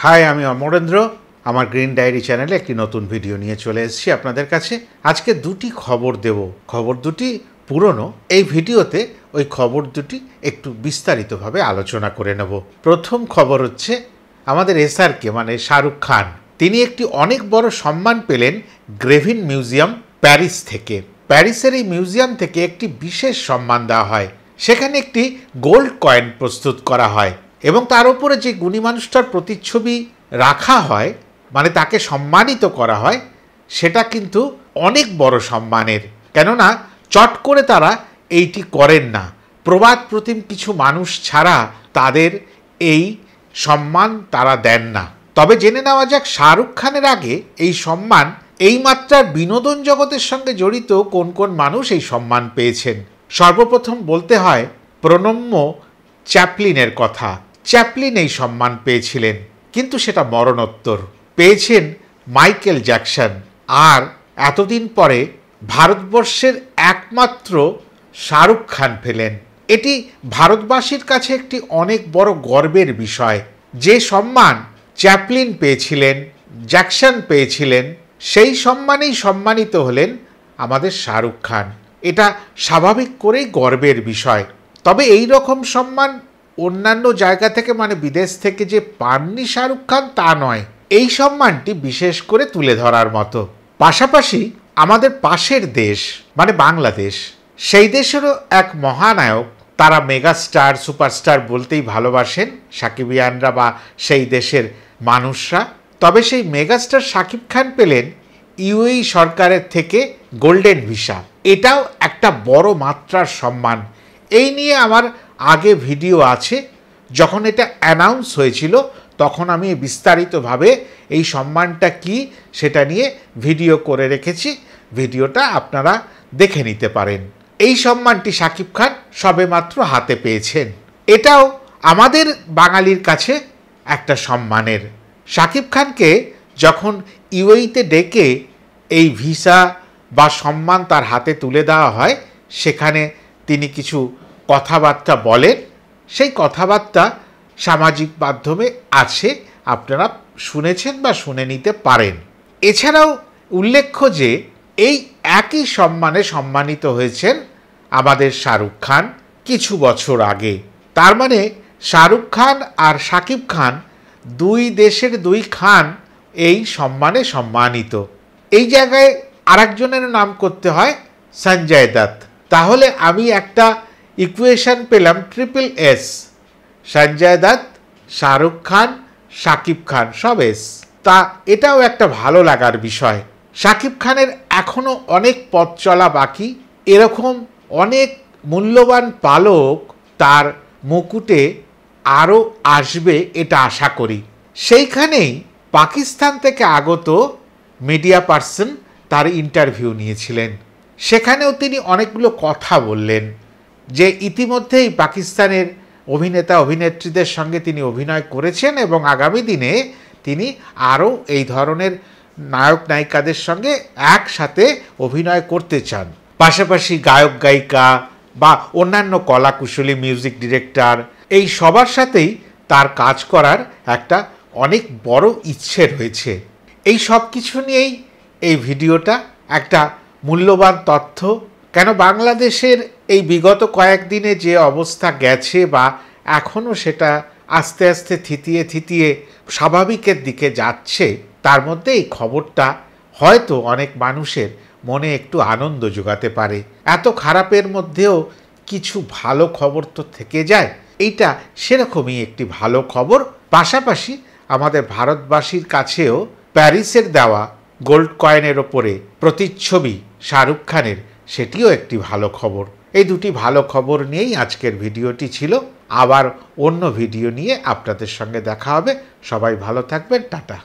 High, আমি অমরেন্দ্র। আমার green diary চ্যানেলে একটি নতুন ভিডিও নিয়ে চলে এসেছি আপনাদের কাছে। আজকে দুটি খবর দেব। খবর দুটি পুরনো। এই ভিডিওতে ওই খবর দুটি একটু বিস্তারিতভাবে আলোচনা করে নেব। প্রথম খবর হচ্ছে আমাদের এসআরকে মানে শাহরুখ খান, তিনি একটি অনেক বড় সম্মান পেলেন গ্রেভিন মিউজিয়াম প্যারিস থেকে। প্যারিসের এই মিউজিয়াম থেকে একটি বিশেষ সম্মান দেওয়া হয়। সেখানে একটি গোল্ড কয়েন প্রস্তুত করা হয় এবং তার উপরে যে গুণী মানুষটার প্রতিচ্ছবি রাখা হয়, মানে তাকে সম্মানিত করা হয়, সেটা কিন্তু অনেক বড় সম্মানের। কেননা চট করে তারা এইটি করেন না। প্রবাদ প্রতিম কিছু মানুষ ছাড়া তাদের এই সম্মান তারা দেন না। তবে জেনে নেওয়া যাক শাহরুখ খানের আগে এই সম্মান এই মাত্রার বিনোদন জগতের সঙ্গে জড়িত কোন কোন মানুষ এই সম্মান পেয়েছেন। সর্বপ্রথম বলতে হয় প্রণম্য চ্যাপলিনের কথা। চ্যাপলিন এই সম্মান পেয়েছিলেন, কিন্তু সেটা মরণোত্তর। পেয়েছেন মাইকেল জ্যাকসন। আর এতদিন পরে ভারতবর্ষের একমাত্র শাহরুখ খান পেলেন। এটি ভারতবাসীর কাছে একটি অনেক বড় গর্বের বিষয়। যে সম্মান চ্যাপলিন পেয়েছিলেন, জ্যাকসন পেয়েছিলেন, সেই সম্মানেই সম্মানিত হলেন আমাদের শাহরুখ খান। এটা স্বাভাবিক করেই গর্বের বিষয়। তবে এই রকম সম্মান অন্যান্য জায়গা থেকে মানে বিদেশ থেকে যে পাননি শাহরুখ খান তা নয়। এই সম্মানটি বিশেষ করে তুলে ধরার মতো। পাশাপাশি আমাদের পাশের দেশ মানে বাংলাদেশ, সেই দেশেরও এক মহানায়ক, তারা মেগাস্টার সুপারস্টার বলতেই ভালোবাসেন সাকিবিয়ানরা বা সেই দেশের মানুষরা। তবে সেই মেগাস্টার শাকিব খান পেলেন ইউএই সরকারের থেকে গোল্ডেন ভিসা। এটাও একটা বড় মাত্রার সম্মান। এই নিয়ে আমার আগে ভিডিও আছে। যখন এটা অ্যানাউন্স হয়েছিল তখন আমি বিস্তারিতভাবে এই সম্মানটা কি সেটা নিয়ে ভিডিও করে রেখেছি। ভিডিওটা আপনারা দেখে নিতে পারেন। এই সম্মানটি শাকিব খান সবেমাত্র হাতে পেয়েছেন। এটাও আমাদের বাঙালির কাছে একটা সম্মানের। শাকিব খানকে যখন ইউএইতে ডেকে এই ভিসা বা সম্মান তার হাতে তুলে দেওয়া হয়, সেখানে তিনি কিছু কথাবার্তা বলেন। সেই কথাবার্তা সামাজিক মাধ্যমে আছে, আপনারা শুনেছেন বা শুনে নিতে পারেন। এছাড়াও উল্লেখ্য যে এই একই সম্মানে সম্মানিত হয়েছেন আমাদের শাহরুখ খান কিছু বছর আগে। তার মানে শাহরুখ খান আর শাকিব খান দুই দেশের দুই খান এই সম্মানে সম্মানিত। এই জায়গায় আরেকজনের নাম করতে হয় সঞ্জয় দত্ত। তাহলে আমি একটা ইকুয়েশন পেলাম ট্রিপল এস। সঞ্জয় দত্ত, শাহরুখ খান, শাকিব খান, সব এস। তা এটাও একটা ভালো লাগার বিষয়। শাকিব খানের এখনও অনেক পথ চলা বাকি। এরকম অনেক মূল্যবান পালক তার মুকুটে আরও আসবে এটা আশা করি। সেইখানেই পাকিস্তান থেকে আগত মিডিয়া পার্সন তার ইন্টারভিউ নিয়েছিলেন। সেখানেও তিনি অনেকগুলো কথা বললেন যে ইতিমধ্যেই পাকিস্তানের অভিনেতা অভিনেত্রীদের সঙ্গে তিনি অভিনয় করেছেন এবং আগামী দিনে তিনি আরও এই ধরনের নায়ক নায়িকাদের সঙ্গে একসাথে অভিনয় করতে চান। পাশাপাশি গায়ক গায়িকা বা অন্যান্য কলাকুশলী মিউজিক ডিরেক্টর এই সবার সাথেই তার কাজ করার একটা অনেক বড় ইচ্ছে রয়েছে। এই সব কিছু নিয়েই এই ভিডিওটা একটা মূল্যবান তথ্য। কেন বাংলাদেশের এই বিগত কয়েকদিনে যে অবস্থা গেছে বা এখনও সেটা আস্তে আস্তে থিতিয়ে স্বাভাবিকের দিকে যাচ্ছে, তার মধ্যে এই খবরটা হয়তো অনেক মানুষের মনে একটু আনন্দ যোগাতে পারে। এত খারাপের মধ্যেও কিছু ভালো খবর তো থেকে যায়। এইটা সেরকমই একটি ভালো খবর। পাশাপাশি আমাদের ভারতবাসীর কাছেও প্যারিসের দেওয়া গোল্ড কয়েনের ওপরে প্রতিচ্ছবি শাহরুখ খানের, সেটিও একটি ভালো খবর। এই দুটি ভালো খবর নিয়েই আজকের ভিডিওটি ছিল। আবার অন্য ভিডিও নিয়ে আপনাদের সঙ্গে দেখা হবে। সবাই ভালো থাকবেন। টাটা।